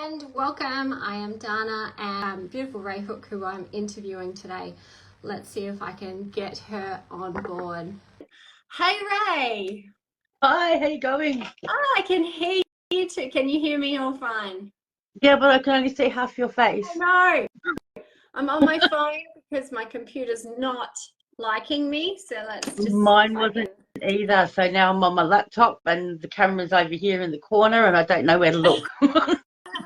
And welcome. I am Dana and beautiful Ray Hook, who I'm interviewing today. Let's see if I can get her on board. Hey Ray. Hi, how you going? Oh, I can hear you too. Can you hear me all fine? Yeah, but I can only see half your face. No, I'm on my phone because my computer's not liking me. So let's just Mine wasn't either. So now I'm on my laptop and the camera's over here in the corner and I don't know where to look.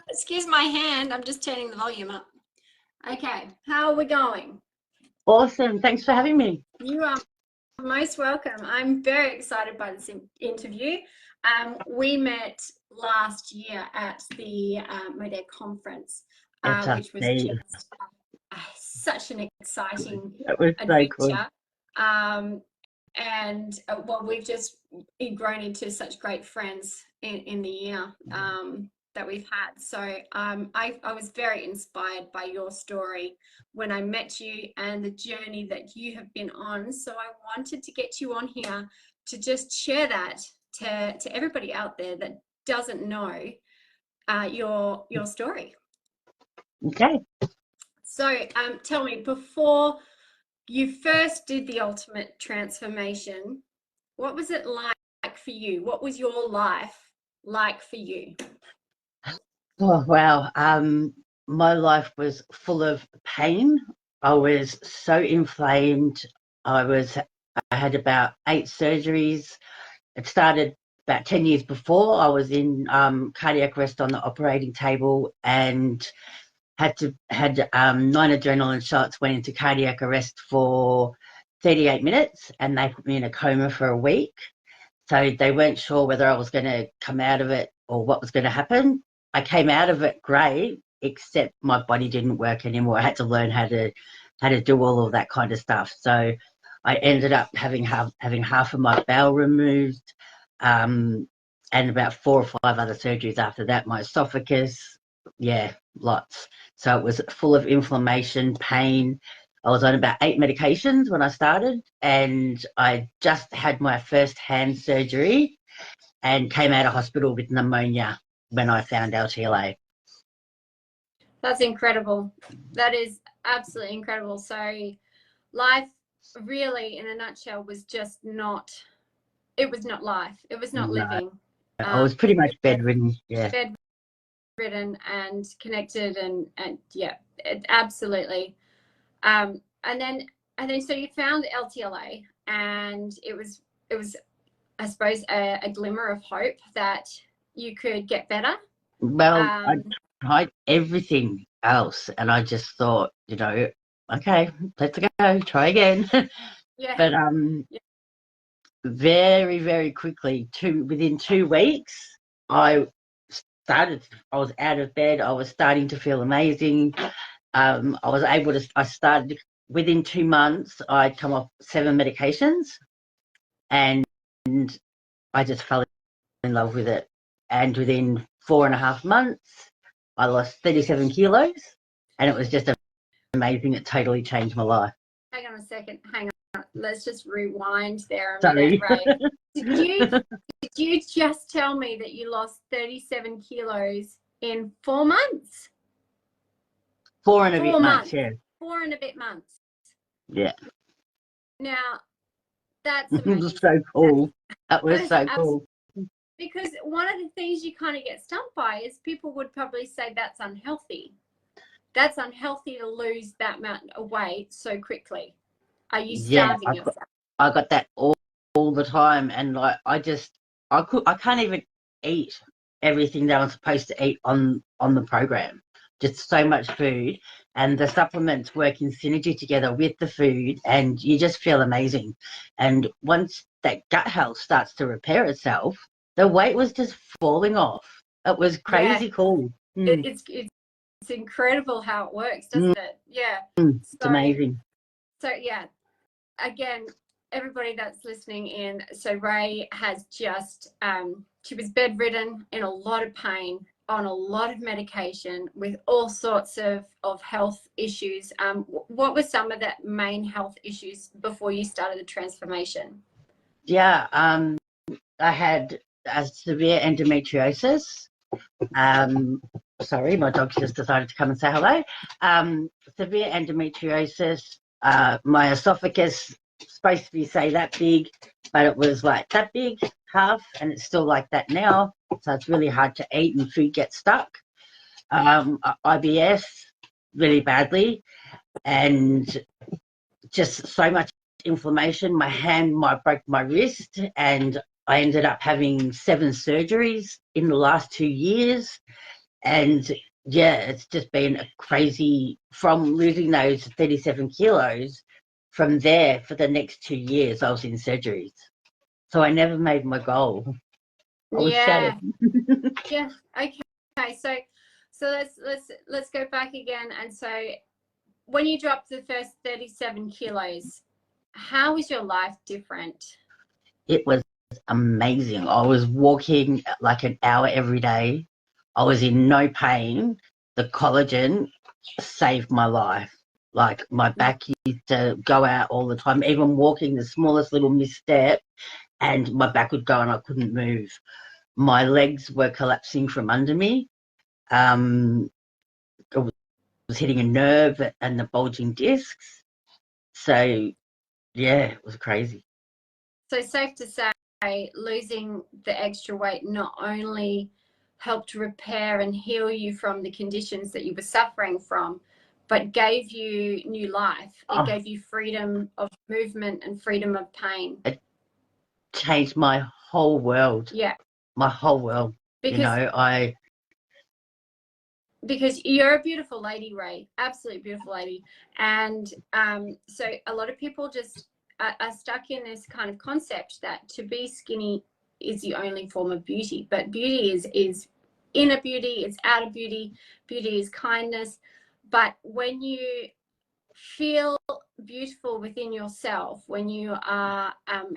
Excuse my hand. I'm just turning the volume up. Okay, how are we going? Awesome. Thanks for having me. You are most welcome. I'm very excited by this interview. We met last year at the MODEC conference, which was just such an exciting adventure. So cool. Well, we've just grown into such great friends in the year that we've had. So I was very inspired by your story when I met you and the journey that you have been on. So I wanted to get you on here to just share that to everybody out there that doesn't know your story. Okay. So tell me, before you first did the ultimate transformation, what was it like for you? What was your life like for you? Oh, wow. My life was full of pain. I was so inflamed. I had about 8 surgeries. It started about 10 years before. I was in cardiac arrest on the operating table and had 9 adrenaline shots, went into cardiac arrest for 38 minutes, and they put me in a coma for a week. So they weren't sure whether I was going to come out of it or what was going to happen. I came out of it great, except my body didn't work anymore. I had to learn how to do all of that kind of stuff. So I ended up having half of my bowel removed, and about 4 or 5 other surgeries after that. My esophagus, yeah, lots. So it was full of inflammation, pain. I was on about 8 medications when I started, and I just had my first hand surgery and came out of hospital with pneumonia when I found LTLA. That's incredible. That is absolutely incredible. So life really, in a nutshell, was just not, it was not life. It was not living. I was pretty much bedridden, yeah. Bedridden and connected and yeah, absolutely. And then so you found LTLA, and it was I suppose a glimmer of hope that you could get better. Well, I tried everything else and I just thought, okay, let's go, try again. Yeah. But very, very quickly, within 2 weeks, I was out of bed. I was starting to feel amazing. I started within 2 months, I'd come off 7 medications and I just fell in love with it. And within 4.5 months, I lost 37 kilos and it was just amazing. It totally changed my life. Hang on a second. Hang on. Let's just rewind there a Sorry. minute, Ray. Did you just tell me that you lost 37 kilos in 4 months? 4 and a bit months, yeah. 4 and a bit months. Yeah. Now, that's amazing. It was so cool. That was so cool. Because one of the things you kind of get stumped by is people would probably say that's unhealthy. That's unhealthy to lose that amount of weight so quickly. Are you starving yourself? I got that all the time, and like I can't even eat everything that I'm supposed to eat on the program. Just so much food, and the supplements work in synergy together with the food, and you just feel amazing. And once that gut health starts to repair itself, the weight was just falling off. It was crazy cool. It's incredible how it works, doesn't it? Yeah. It's amazing. So yeah, again, everybody that's listening in, so Ray has just she was bedridden, in a lot of pain, on a lot of medication, with all sorts of health issues. What were some of the main health issues before you started the transformation? Yeah, I had a severe endometriosis. sorry, my dog just decided to come and say hello. Severe endometriosis. My esophagus supposed to be, say, that big, but it was like that big, half, and it's still like that now. So it's really hard to eat and food gets stuck. IBS really badly, and just so much inflammation. My hand, broke my wrist, and I ended up having 7 surgeries in the last 2 years. And yeah, it's just been a crazy, from losing those 37 kilos. From there, for the next 2 years, I was in surgeries. So I never made my goal. I was shattered. Yeah. Okay. So let's go back again. And so when you dropped the first 37 kilos, how was your life different? It was amazing. I was walking like an hour every day. I was in no pain. The collagen saved my life. Like, my back used to go out all the time, even walking the smallest little misstep, and my back would go and I couldn't move. My legs were collapsing from under me. It was hitting a nerve and the bulging discs. So yeah, it was crazy. So safe to say, losing the extra weight not only helped repair and heal you from the conditions that you were suffering from, but gave you new life. It gave you freedom of movement and freedom of pain. It changed my whole world. Yeah. My whole world. Because you're a beautiful lady, Ray, absolutely beautiful lady. And so a lot of people just are stuck in this kind of concept that to be skinny is the only form of beauty. But beauty is inner beauty, it's outer beauty. Beauty is kindness. But when you feel beautiful within yourself, when you are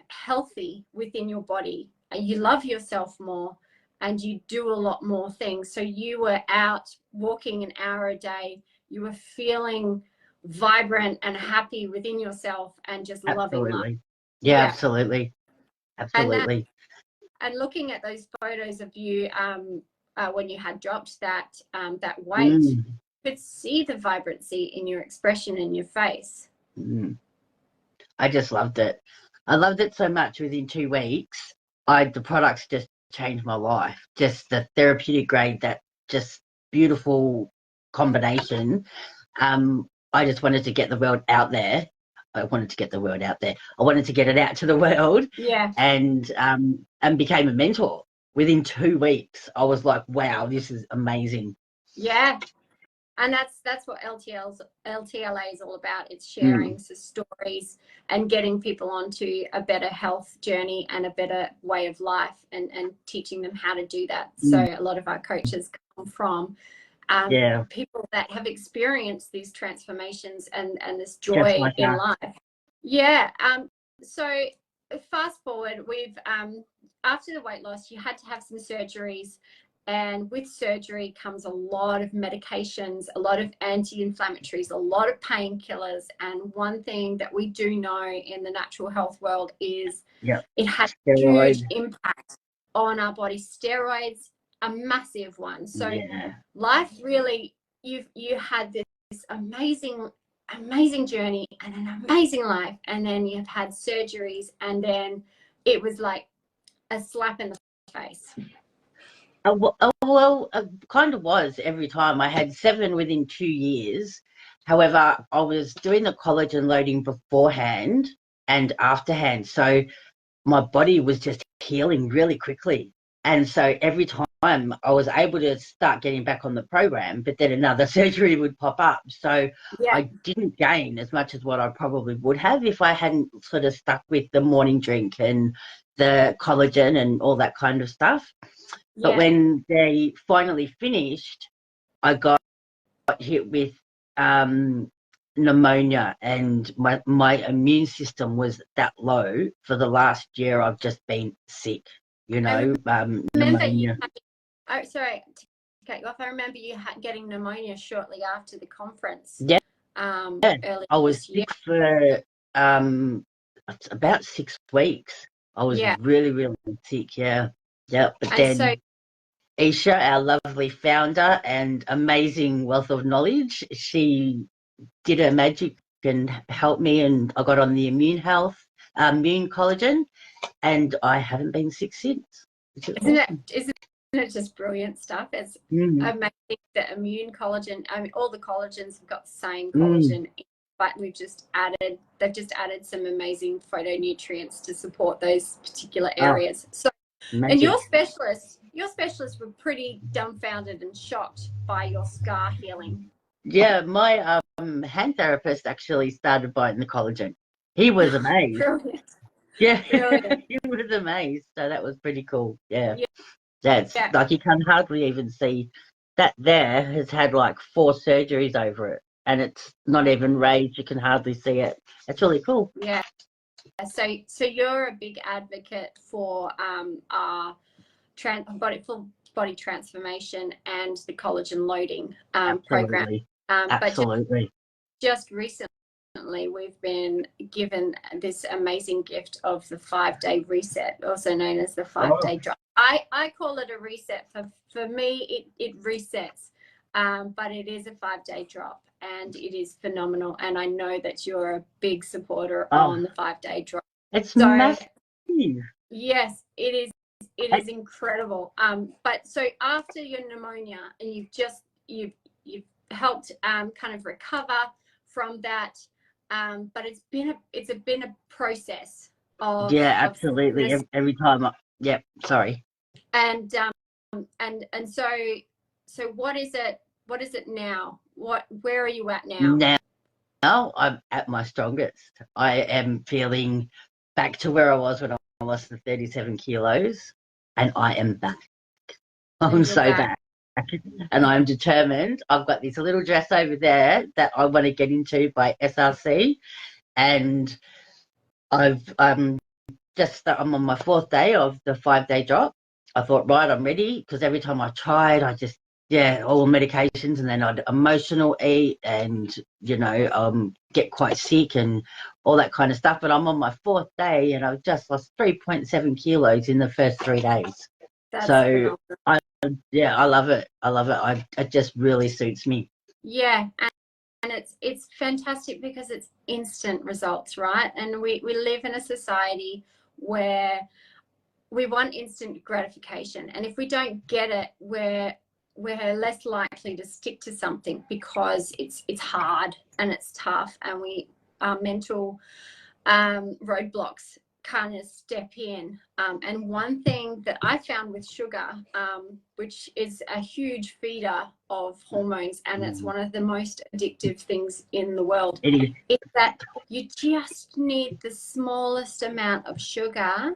healthy within your body, you love yourself more, and you do a lot more things. So you were out walking an hour a day, you were feeling vibrant and happy within yourself and just loving life. Yeah, absolutely. And looking at those photos of you when you had dropped that weight, you could see the vibrancy in your expression in your face. I just loved it. I loved it so much. Within 2 weeks, the products just changed my life. Just the therapeutic grade, that just beautiful combination. I just wanted to get the world out there. I wanted to get it out to the world. Yeah. And became a mentor. Within 2 weeks, I was like, wow, this is amazing. Yeah. And that's what LTLA is all about. It's sharing the stories and getting people onto a better health journey and a better way of life, and teaching them how to do that. So a lot of our coaches come from people that have experienced these transformations and this joy in life. Yeah. So fast forward, we've after the weight loss, you had to have some surgeries. And with surgery comes a lot of medications, a lot of anti-inflammatories, a lot of painkillers. And one thing that we do know in the natural health world is it has a huge impact on our body. Steroids, a massive one. So life really, you had this amazing journey and an amazing life. And then you've had surgeries, and then it was like a slap in the face. Well, kind of was every time. I had 7 within 2 years. However, I was doing the collagen loading beforehand and afterhand. So my body was just healing really quickly. And so every time I was able to start getting back on the program, but then another surgery would pop up. So I didn't gain as much as what I probably would have if I hadn't sort of stuck with the morning drink and the collagen and all that kind of stuff. But when they finally finished, I got hit with pneumonia, and my immune system was that low. For the last year, I've just been sick, pneumonia. Sorry to cut you off. I remember you getting pneumonia shortly after the conference. I was sick for about 6 weeks. I was really, really sick. But then Isha, our lovely founder and amazing wealth of knowledge. She did her magic and helped me, and I got on the immune collagen, and I haven't been sick since. Which is awesome. Isn't it just brilliant stuff? It's amazing that immune collagen, I mean, all the collagens have got the same collagen, but they've just added some amazing phytonutrients to support those particular areas. So, magic. And your specialists were pretty dumbfounded and shocked by your scar healing. Yeah, my hand therapist actually started biting the collagen. He was amazed. Brilliant. Yeah, Brilliant. he was amazed. So that was pretty cool. Yeah. That's like you can hardly even see that. There has had like 4 surgeries over it, and it's not even raised. You can hardly see it. It's really cool. Yeah. So you're a big advocate for our body transformation and the collagen loading program. Absolutely. But just recently we've been given this amazing gift of the 5-day reset, also known as the 5-day drop. I call it a reset. For me, it resets, but it is a 5-day drop, and it is phenomenal. And I know that you're a big supporter on the 5-day drop. It's massive. Yes, it is. It is incredible. But so after your pneumonia, and you've helped kind of recover from that, but it's been a process of absolutely. Every time. Sorry. And so what is it now? Where are you at now? Now I'm at my strongest. I am feeling back to where I was when I lost the 37 kilos, and I am back. I'm so back. And I'm determined. I've got this little dress over there that I want to get into by SRC, and I'm on my 4th day of the 5-day drop. I thought, right, I'm ready, because every time I tried, I just all medications, and then I'd emotional eat and get quite sick and all that kind of stuff. But I'm on my 4th day, and I've just lost 3.7 kilos in the first 3 days. That's so I love it. It just really suits me. Yeah, and it's fantastic because it's instant results, right? And we live in a society where we want instant gratification, and if we don't get it, we're less likely to stick to something because it's hard and it's tough, and our mental roadblocks kind of step in. And one thing that I found with sugar, which is a huge feeder of hormones, and it's one of the most addictive things in the world, is that you just need the smallest amount of sugar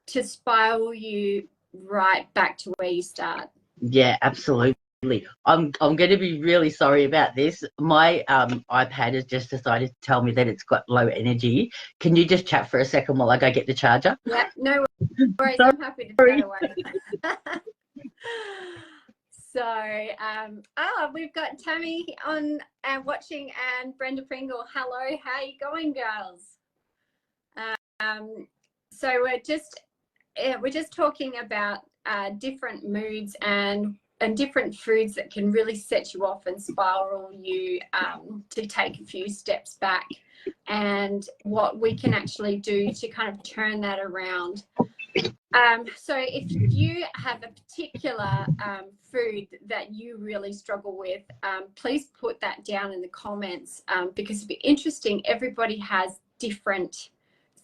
to spiral you right back to where you start. Yeah, absolutely. I'm going to be really sorry about this. My iPad has just decided to tell me that it's got low energy. Can you just chat for a second while I go get the charger? Yeah, no worries. I'm happy to chat away. So, we've got Tammy on and watching, and Brenda Pringle. Hello, how you going, girls? So we're just talking about different moods and different foods that can really set you off and spiral you to take a few steps back, and what we can actually do to kind of turn that around. So if you have a particular food that you really struggle with, please put that down in the comments, because it'd be interesting. Everybody has different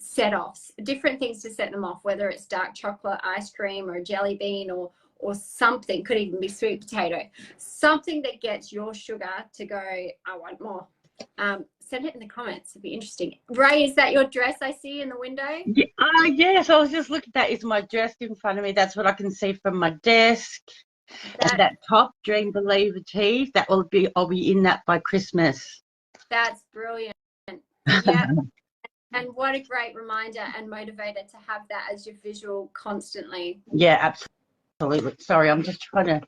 set-offs, different things to set them off, whether it's dark chocolate, ice cream, or a jelly bean, or something. Could even be sweet potato, something that gets your sugar to go, I want more. Send it in the comments. It'd be interesting. Ray, is that your dress I see in the window? Yes, I was just looking at that. Is my dress in front of me? That's what I can see from my desk. And that top, Dream, Believe, Achieve, I'll be in that by Christmas. That's brilliant. Yeah. And what a great reminder and motivator to have that as your visual constantly. Yeah, absolutely. Sorry, I'm just trying to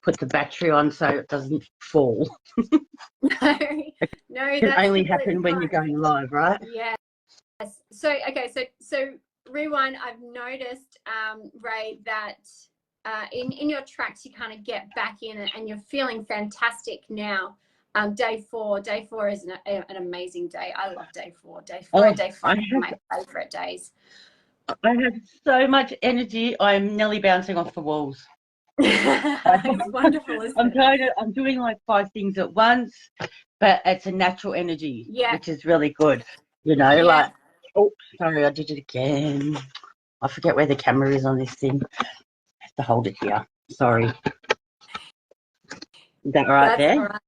put the battery on so it doesn't fall. No, it can only happen when you're going live, right? Yes. So, okay, so rewind. I've noticed, Ray, that in your tracks, you kind of get back in and you're feeling fantastic now. Day four is an amazing day. I love day four. Day four Oh, and day I five are my favorite days. have so much energy. I'm nearly bouncing off the walls. It's wonderful, isn't it? I'm doing like 5 things at once, but it's a natural energy, Yeah, which is really good. You know, yeah. like, oh, sorry, I did it again. I forget where the camera is on this thing. I have to hold it here. Sorry. Is that right That's there? all right.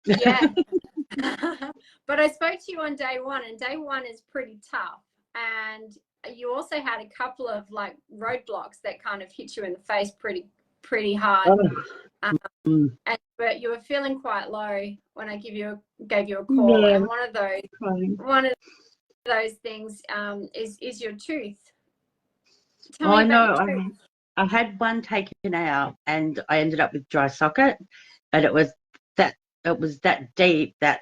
Yeah. But I spoke to you on day one, and day one is pretty tough. And you also had a couple of like roadblocks that kind of hit you in the face pretty hard. But you were feeling quite low when I gave you a call. Yeah, And one of those things is your tooth. Tell me I about know. your tooth. I had one taken out, and I ended up with dry socket, and it was that deep that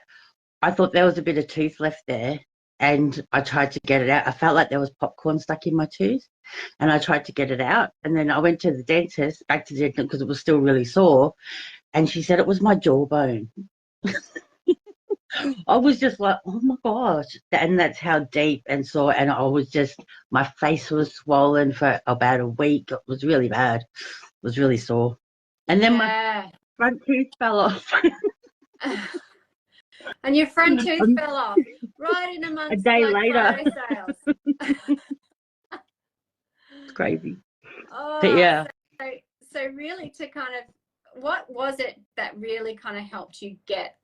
I thought there was a bit of tooth left there, and I tried to get it out. I felt like there was popcorn stuck in my tooth, and I tried to get it out. And then I went to the dentist, back to the dentist because it was still really sore, and she said it was my jawbone. I was just like, oh my gosh. And that's how deep and sore. And my face was swollen for about a week. It was really bad. It was really sore. And then my Yeah. front tooth fell off. And your front tooth fell off right in A amongst day Black later. Friday sales. It's crazy. But Oh, yeah. so really to kind of, what was it that really kind of helped you get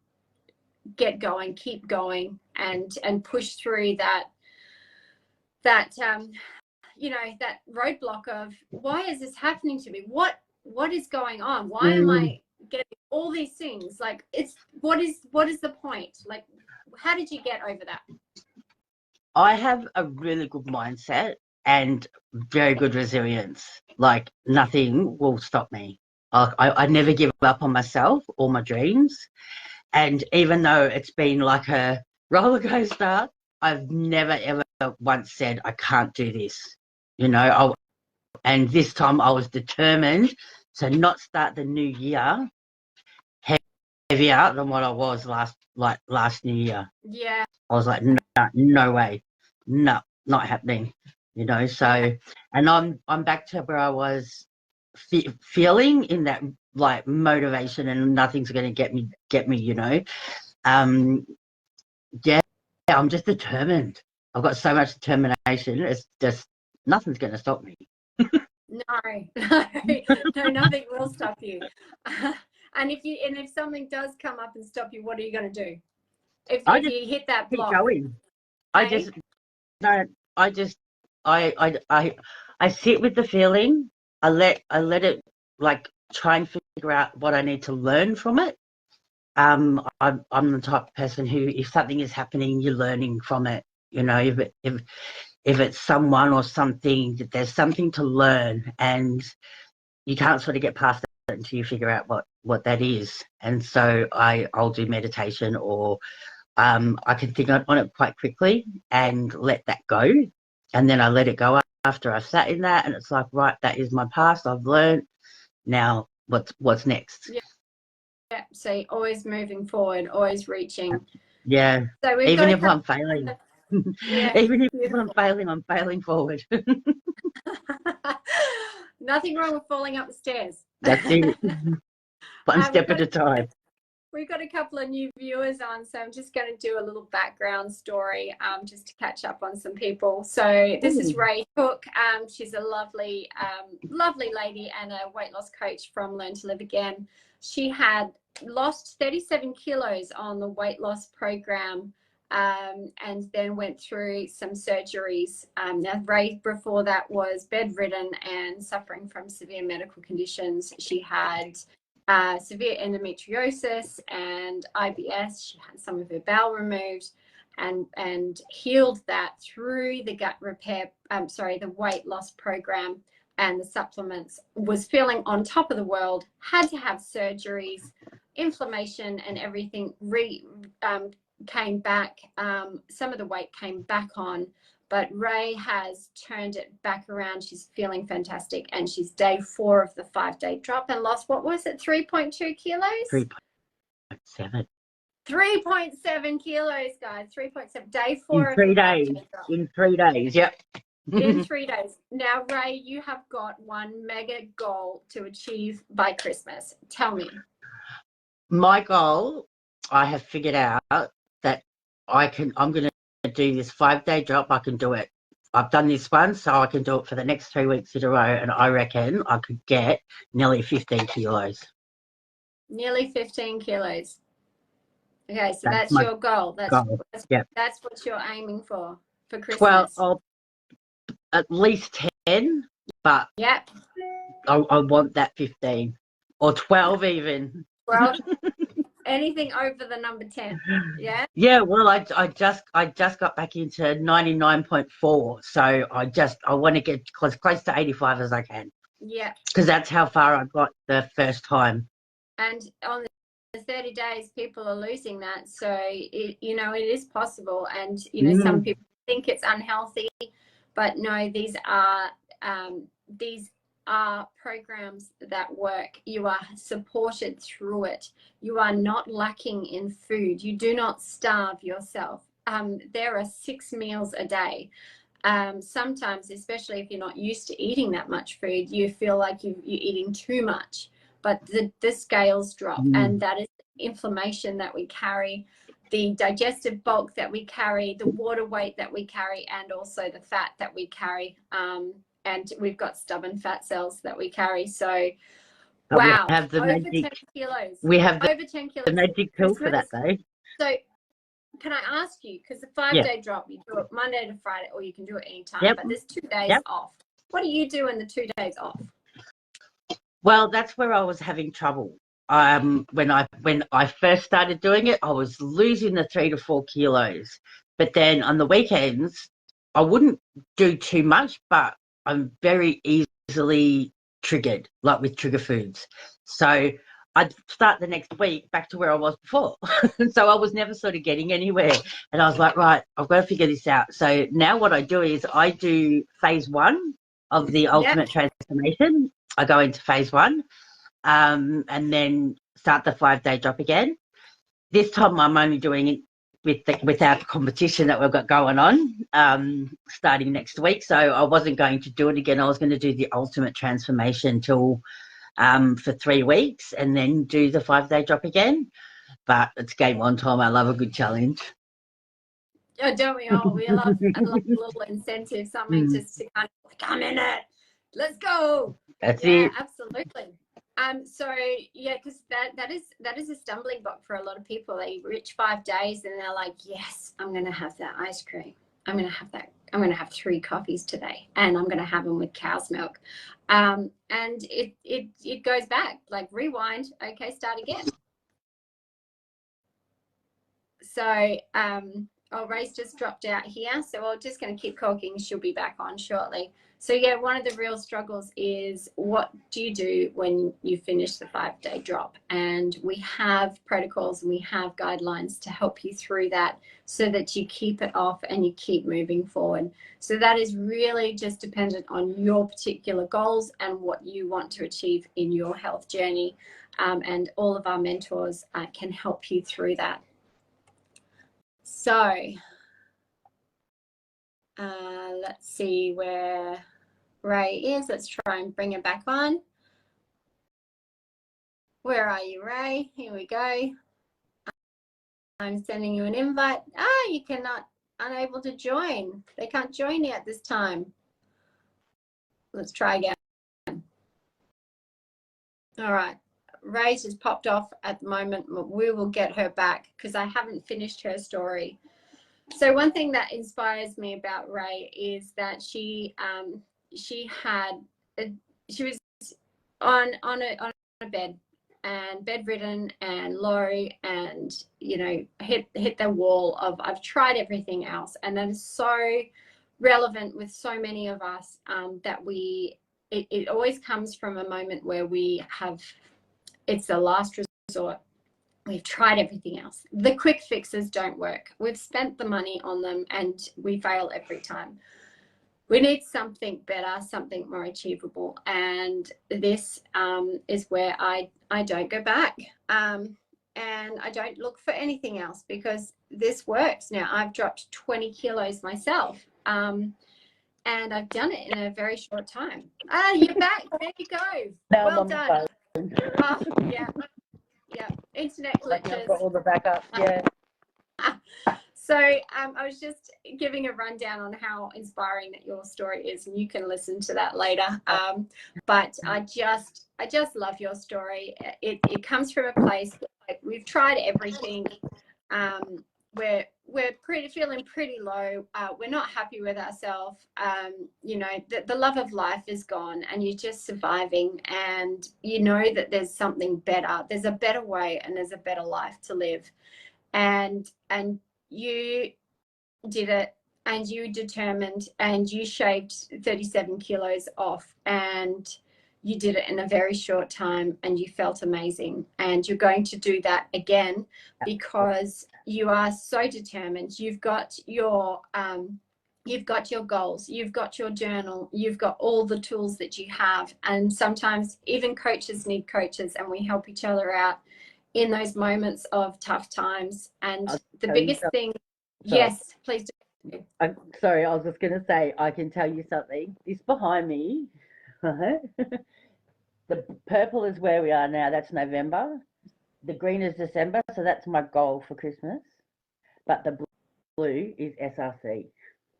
going, keep going, and push through that you know, that roadblock of, why is this happening to me? What is going on? Why am I getting all these things? Like, what is the point? Like, how did you get over that? I have a really good mindset and very good resilience. Like nothing will stop me. I never give up on myself or my dreams. And even though it's been like a roller coaster, I've never ever once said I can't do this. You know, and this time I was determined to not start the new year heavier than what I was last New Year. Yeah. I was like, no way, no, not happening. You know, so Yeah. and I'm back to where I was feeling in that like motivation, and nothing's going to get me. You know, yeah, I'm just determined. I've got so much determination. It's just nothing's going to stop me. No, nothing will stop you. And if something does come up and stop you, what are you going to do? If I just you hit that keep block, going. I hey? just no. I just I sit with the feeling. I let it like try and figure out what I need to learn from it. I'm the type of person who, if something is happening, you're learning from it. You know, if it's someone or something, there's something to learn, and you can't sort of get past it until you figure out what that is. And so I'll do meditation, or I can think on it quite quickly and let that go, and then I let it go after I've sat in that, and it's like, right, that is my past. I've learned. Now what's next? Yeah. So always moving forward, always reaching. Yeah. So we've got Even a if I'm couple. failing. Yeah. Even if Beautiful. I'm failing forward. Nothing wrong with falling up the stairs. That's it. One We've step got at a time. We've got a couple of new viewers on, so I'm just going to do a little background story just to catch up on some people. So this is Ray Cook. She's a lovely lady and a weight loss coach from Learn to Live Again. She had lost 37 kilos on the weight loss program, and then went through some surgeries. Now, Ray before that was bedridden and suffering from severe medical conditions. She had severe endometriosis and IBS. She had some of her bowel removed, and healed that through the gut repair. The weight loss program and the supplements. Was feeling on top of the world. Had to have surgeries, inflammation, and everything came back. Some of the weight came back on, but Ray has turned it back around. She's feeling fantastic, and she's day 4 of the 5-day drop and lost, what was it, 3.2 kilos? 3.7. 3.7 kilos, guys. 3.7. Day 4 In of 3 the days. 5-day drop. In 3 days, yep. In 3 days. Now, Ray, you have got one mega goal to achieve by Christmas. Tell me. My goal, I have figured out that I'm going to do this 5-day drop. I can do it. I've done this one, so I can do it for the next 3 weeks in a row, and I reckon I could get nearly 15 kilos. Nearly 15 kilos. Okay, so That's that's your goal. That's what you're aiming for Christmas. Well, at least 10, but yep. I want that 15 or 12 even. Well, anything over the number 10. Yeah. Yeah. Well, I just got back into 99.4, so I want to get close to 85 as I can. Yeah. Because that's how far I got the first time. And on the 30 days, people are losing that, so it is possible. And some people think it's unhealthy, but no, these are programs that work. You are supported through it. You are not lacking in food. You do not starve yourself. There are 6 meals a day. Sometimes, especially if you're not used to eating that much food, you feel like you're eating too much, but the scales drop, and that is the inflammation that we carry, the digestive bulk that we carry, the water weight that we carry, and also the fat that we carry. And we've got stubborn fat cells that we carry. So, wow, we have the over magic, 10 kilos. We have over 10 kilos. The magic pill for that, though. So, can I ask you, because the 5-day drop, you do it Monday to Friday, or you can do it anytime, but there's 2 days off. What do you do in the 2 days off? Well, that's where I was having trouble. When I first started doing it, I was losing the 3 to 4 kilos. But then on the weekends, I wouldn't do too much, but I'm very easily triggered, like with trigger foods. So I'd start the next week back to where I was before. So I was never sort of getting anywhere. And I was like, right, I've got to figure this out. So now what I do is I do phase 1 of the ultimate transformation. I go into phase 1 and then start the 5-day drop again. This time I'm only doing it with our competition that we've got going on starting next week. So I wasn't going to do it again. I was going to do the ultimate transformation till for 3 weeks and then do the 5-day drop again. But it's game on time. I love a good challenge. Oh, don't we all? We love a little incentive, something just to kind of come in it. Let's go. That's it. Absolutely. So yeah, because that is a stumbling block for a lot of people. They reach 5 days and they're like, yes, I'm going to have that ice cream. I'm going to have that. I'm going to have 3 coffees today, and I'm going to have them with cow's milk. And it goes back, like rewind. Okay, start again. So Ray's just dropped out here, so we're just going to keep talking. She'll be back on shortly. So yeah, one of the real struggles is, what do you do when you finish the 5-day drop? And we have protocols and we have guidelines to help you through that, so that you keep it off and you keep moving forward. So that is really just dependent on your particular goals and what you want to achieve in your health journey. And all of our mentors can help you through that. So let's see where Ray is. Let's try and bring it back on. Where are you, Ray? Here we go. I'm sending you an invite. You unable to join. They can't join you at this time. Let's try again. All right. Ray's just popped off at the moment. We will get her back because I haven't finished her story. So one thing that inspires me about Ray is that she was on a bed and bedridden and low, and hit the wall of, I've tried everything else. And that is so relevant with so many of us, that it always comes from a moment where we have, it's the last resort. We've tried everything else. The quick fixes don't work. We've spent the money on them and we fail every time. We need something better, something more achievable. And this is where I don't go back. And I don't look for anything else because this works. Now, I've dropped 20 kilos myself. And I've done it in a very short time. You're back. There you go. Now Well I'm on the done. phone. Oh, yeah. Yeah. Internet Like, I've glitches. got all the backup. Yeah. So I was just giving a rundown on how inspiring that your story is, and you can listen to that later. But I just love your story. It comes from a place like we've tried everything. We're feeling pretty low. We're not happy with ourselves. You know, the love of life is gone, and you're just surviving. And you know that there's something better. There's a better way, and there's a better life to live. And you did it, and you determined, and you shaved 37 kilos off, and you did it in a very short time, and you felt amazing. And you're going to do that again because you are so determined. You've got your goals, you've got your journal, you've got all the tools that you have. And sometimes even coaches need coaches, and we help each other out in those moments of tough times. And the biggest thing, yes, please do. I'm sorry, I was just going to say, I can tell you something. This behind me, the purple is where we are now. That's November. The green is December. So that's my goal for Christmas. But the blue is SRC.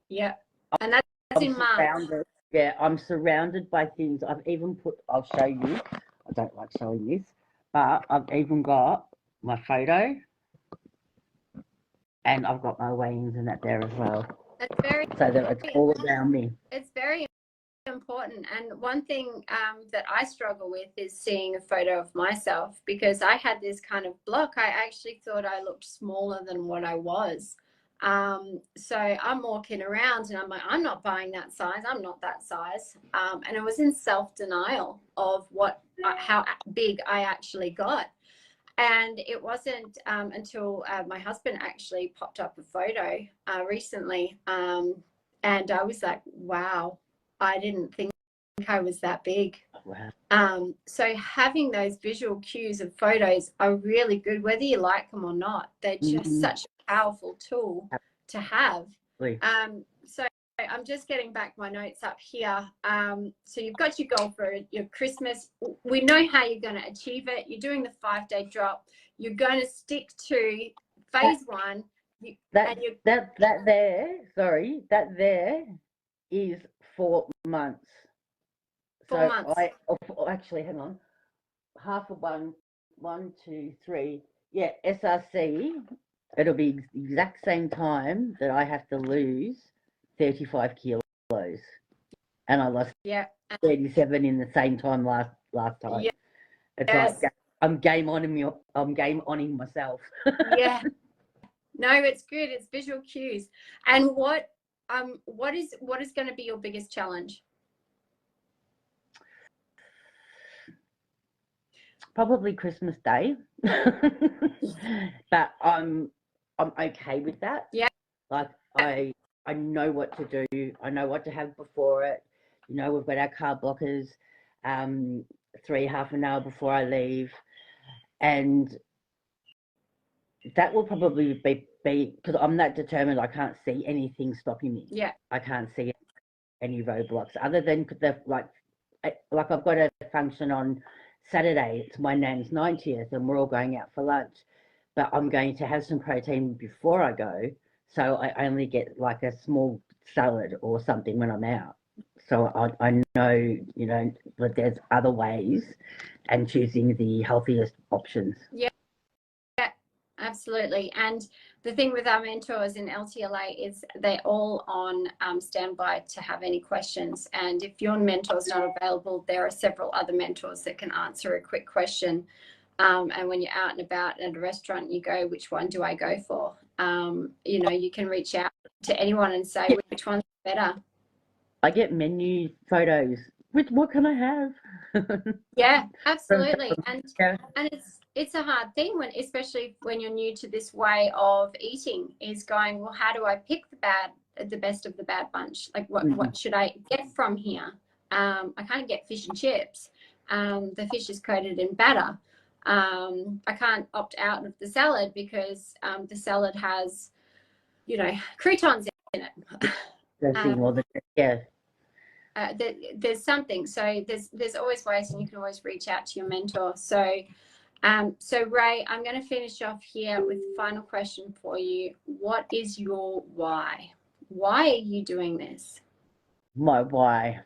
Yeah. And that's in March. Yeah, I'm surrounded by things. I've even put, I'll show you. I don't like showing this, but I've even got my photo and I've got my weigh-ins and that there as well. That's very, so that it's all around me. It's very important. And one thing that I struggle with is seeing a photo of myself, because I had this kind of block. I actually thought I looked smaller than what I was. So I'm walking around and I'm like, I'm not buying that size. I'm not that size. And it was in self-denial of how big I actually got. And it wasn't until my husband actually popped up a photo recently. And I was like, wow, I didn't think I was that big. Wow. So having those visual cues of photos are really good, whether you like them or not. They're just such a powerful tool to have. So I'm just getting back my notes up here. So you've got your goal for your Christmas. We know how you're going to achieve it. You're doing the 5-day drop. You're going to stick to phase 1. That there is 4 months. 4 months. Actually, hang on. Half of one, 2, 3. Yeah, SRC. It'll be the exact same time that I have to lose 35 kilos, and I lost 37 in the same time last time. Yeah. It's like I'm game oning myself. Yeah. No, it's good. It's visual cues. And what is going to be your biggest challenge? Probably Christmas Day. But I'm okay with that. Yeah. Like I know what to do. I know what to have before it. You know, we've got our carb blockers, 3 half an hour before I leave, and that will probably be because I'm that determined. I can't see anything stopping me. Yeah. I can't see any roadblocks other than like I've got a function on Saturday. It's my nan's 90th, and we're all going out for lunch. But I'm going to have some protein before I go, so I only get like a small salad or something when I'm out. So I know, you know, that there's other ways, and choosing the healthiest options. Yeah, absolutely. And the thing with our mentors in LTLA is they're all on standby to have any questions. And if your mentor's not available, there are several other mentors that can answer a quick question. And when you're out and about at a restaurant, you go, which one do I go for? You know, you can reach out to anyone and say, which one's better? I get menu photos what can I have? Yeah, absolutely. Yeah. And it's a hard thing when, especially when you're new to this way of eating, is going, well, how do I pick the best of the bad bunch? Like what should I get from here? I can't get fish and chips. The fish is coated in batter. I can't opt out of the salad because the salad has, croutons in it. Yeah. There's something. So there's always ways, and you can always reach out to your mentor. So Ray, I'm going to finish off here with a final question for you. What is your why? Why are you doing this? My why.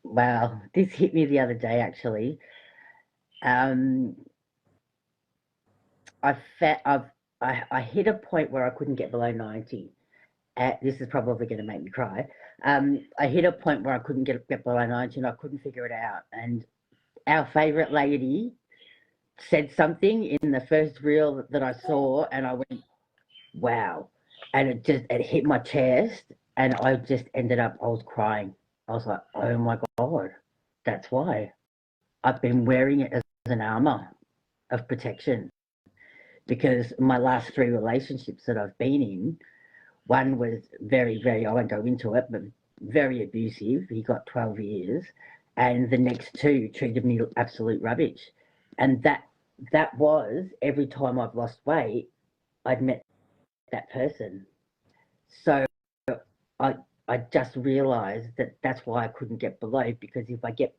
Wow, this hit me the other day actually. I hit a point where I couldn't get below 90. This is probably going to make me cry. I hit a point where I couldn't get below 90 and I couldn't figure it out. And our favourite lady said something in the first reel that I saw, and I went, wow. And it hit my chest, and I just ended up, I was crying. I was like, oh my God, that's why. I've been wearing it as an armour of protection, because my last 3 relationships that I've been in, one was very, very, I won't go into it, but very abusive. He got 12 years. And the next 2 treated me absolute rubbish. And that was every time I've lost weight, I'd met that person. So I just realised that that's why I couldn't get below, because if I get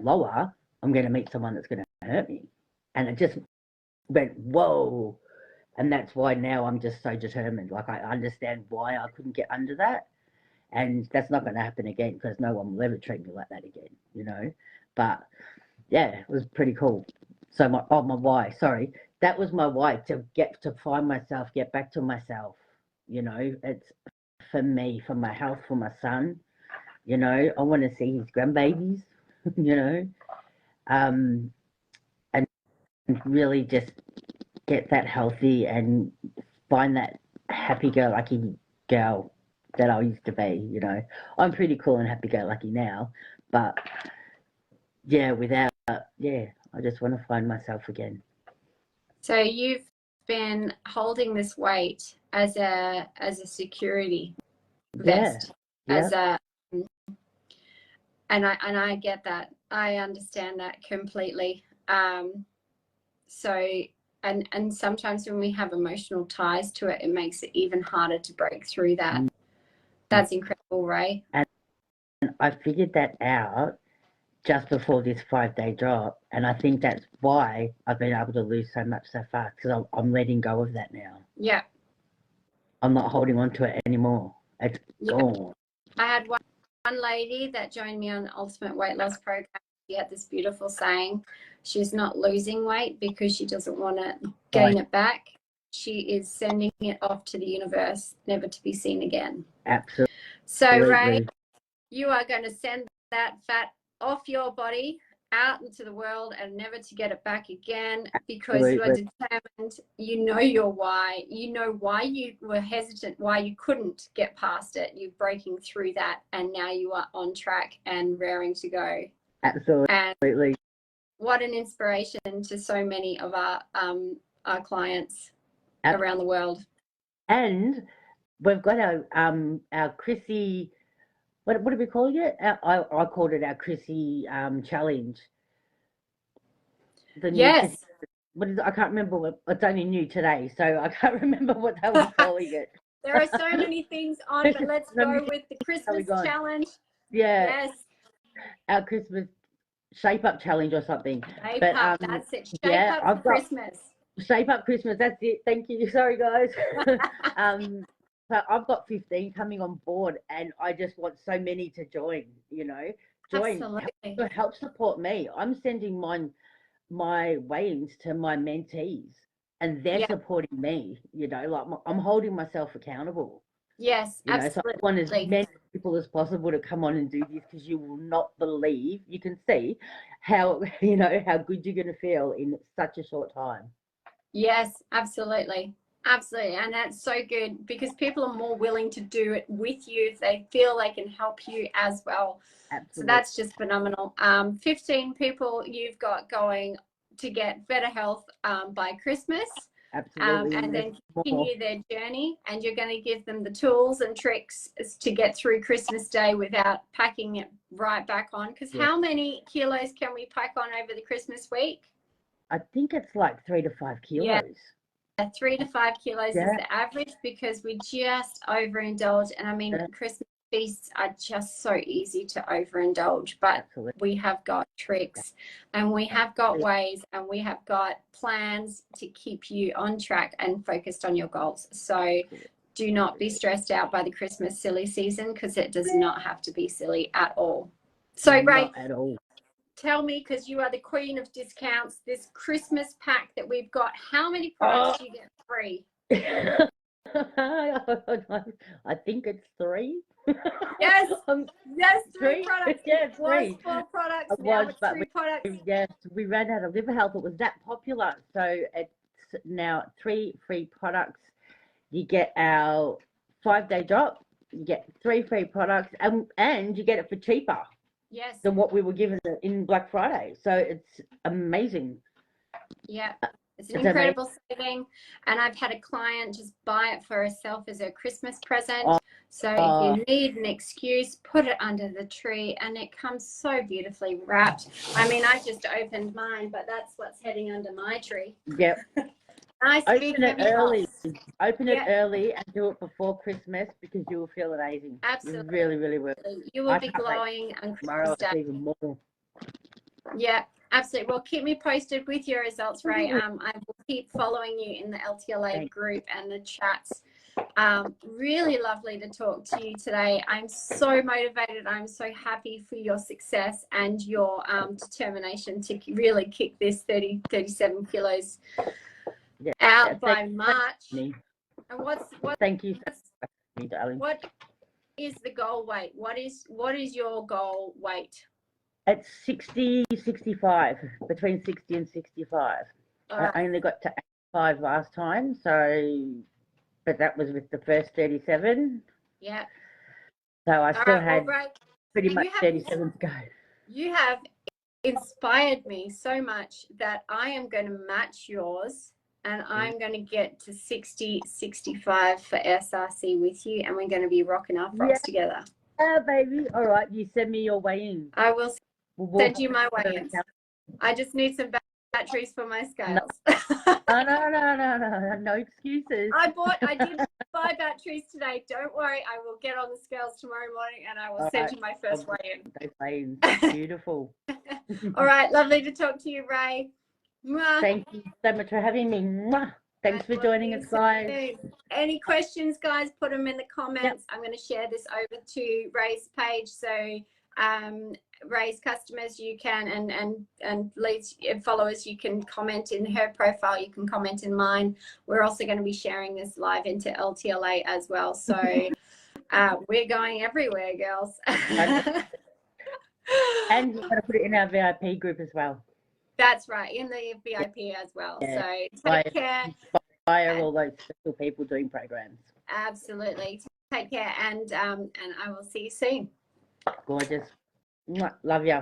lower, I'm going to meet someone that's going to hurt me. And it just went, whoa. And that's why now I'm just so determined. Like, I understand why I couldn't get under that. And that's not going to happen again, because no one will ever treat me like that again, But yeah, it was pretty cool. So my why, sorry. That was my why, to find myself, get back to myself. It's for me, for my health, for my son. I want to see his grandbabies, and really just get that healthy and find that happy-go-lucky girl that I used to be. I'm pretty cool and happy-go-lucky now, but yeah, I just want to find myself again. So you've been holding this weight as a security vest, and I get that. I understand that completely. So and sometimes when we have emotional ties to it, it makes it even harder to break through that. That's incredible, Ray. And I figured that out just before this 5-day drop, and I think that's why I've been able to lose so much so fast, because I'm letting go of that now. Yeah. I'm not holding on to it anymore. It's gone. I had one lady that joined me on the Ultimate Weight Loss Program. She had this beautiful saying: she's not losing weight because she doesn't want to gain it back. She is sending it off to the universe, never to be seen again. Absolutely. So, Ray, you are going to send that fat off your body out into the world and never to get it back again, because you are determined. You know your why. You know why you were hesitant, why you couldn't get past it. You're breaking through that, and now you are on track and raring to go. Absolutely. And what an inspiration to so many of our clients around the world. And we've got our Chrissy. What are we calling it? I called it our Chrissy challenge. Yes. What is it? I can't remember. It's only new today, so I can't remember what they were calling it. There are so many things on, but let's go with the Christmas challenge. Yeah. Yes. Our Christmas shape up challenge or something. Shape up. That's it. Shape up for Christmas. Shape up Christmas. That's it. Thank you. Sorry, guys. So I've got 15 coming on board, and I just want so many to join. Absolutely. Help support me. I'm sending my weigh-ins to my mentees, and they're supporting me. I'm holding myself accountable. Yes, absolutely. So I want as many people as possible to come on and do this, because you will not believe. You can see how how good you're going to feel in such a short time. Yes, absolutely. Absolutely. And that's so good because people are more willing to do it with you if they feel they can help you as well. So Absolutely. that's just phenomenal. 15 people you've got going to get better health by Christmas. Absolutely. And there's then more. continue their journey, and you're going to give them the tools and tricks to get through Christmas Day without packing it right back on. Because Yeah. how many kilos can we pack on over the Christmas week? I think it's like 3 to 5 Yeah. kilos. 3 to 5 kilos is Yeah. the average because we just overindulge. And I mean, Yeah. Christmas feasts are just so easy to overindulge, but Absolutely. we have got tricks and we have got ways and we have got plans to keep you on track and focused on your goals. So do not be stressed out by the Christmas silly season because it does not have to be silly at all. So, Ray, Not at all. tell me, because you are the queen of discounts, this Christmas pack that we've got, how many products do you get free? I think it's 3. Yes, yes, 3 3? products. Yeah, It was 3. 4 products, It now was, it's but 3 products. Yes, we ran out of liver health. It was that popular. So it's now 3 free products. You get our 5-day drop. You get 3 free products, and you get it for cheaper Yes, than what we were given in Black Friday. So it's amazing. yeah. It's an It's incredible saving. And I've had a client just buy it for herself as a Christmas present. Oh, So if you need an excuse, put it under the tree and it comes so beautifully wrapped. I mean, I just opened mine, but that's what's heading under my tree. Yep. Nice big Open it heavy early. box. Open it Yeah. early and do it before Christmas because you will feel amazing. Absolutely. You really, really will. You will I be can't wait. glowing on Tomorrow Christmas Day. it's even more. Yeah, absolutely. Well, keep me posted with your results, Ray. I will keep following you in the LTLA Thanks. group and the chats. Really lovely to talk to you today. I'm so motivated. I'm so happy for your success and your determination to really kick this 37 kilos Yeah, out by thank March. me. And what Thank you so much, darling. what is the goal weight? What is your goal weight? It's 60, 65, between 60 and 65. All right. I only got to 85 last time, so, but that was with the first 37. Yeah. So I All still right, had well, Ray, pretty you much have- 37 to go. you have inspired me so much that I am going to match yours and I'm going to get to 60, 65 for SRC with you and we're going to be rocking our frocks together. Oh, baby. All right, you send me your weigh-in. I will We'll send you my weigh-ins. I just need some batteries for my scales. No excuses. I did buy batteries today. Don't worry, I will get on the scales tomorrow morning and I will send you my first weigh-in. Those weigh-ins, beautiful. All right, lovely to talk to you, Ray. Mwah. Thank you so much for having me. Mwah. Thanks for joining us, guys. Any questions, guys, put them in the comments. I'm going to share this over to Ray's page. So Ray's customers, you can, and leads and followers, you can comment in her profile. You can comment in mine. We're also going to be sharing this live into LTLA as well. So we're going everywhere, girls. And we're going to put it in our VIP group as well. That's right, in the VIP as well. Yeah. So take care. Inspire all those special people doing programs. Absolutely. Take care, and I will see you soon. Gorgeous. Mwah. Love you.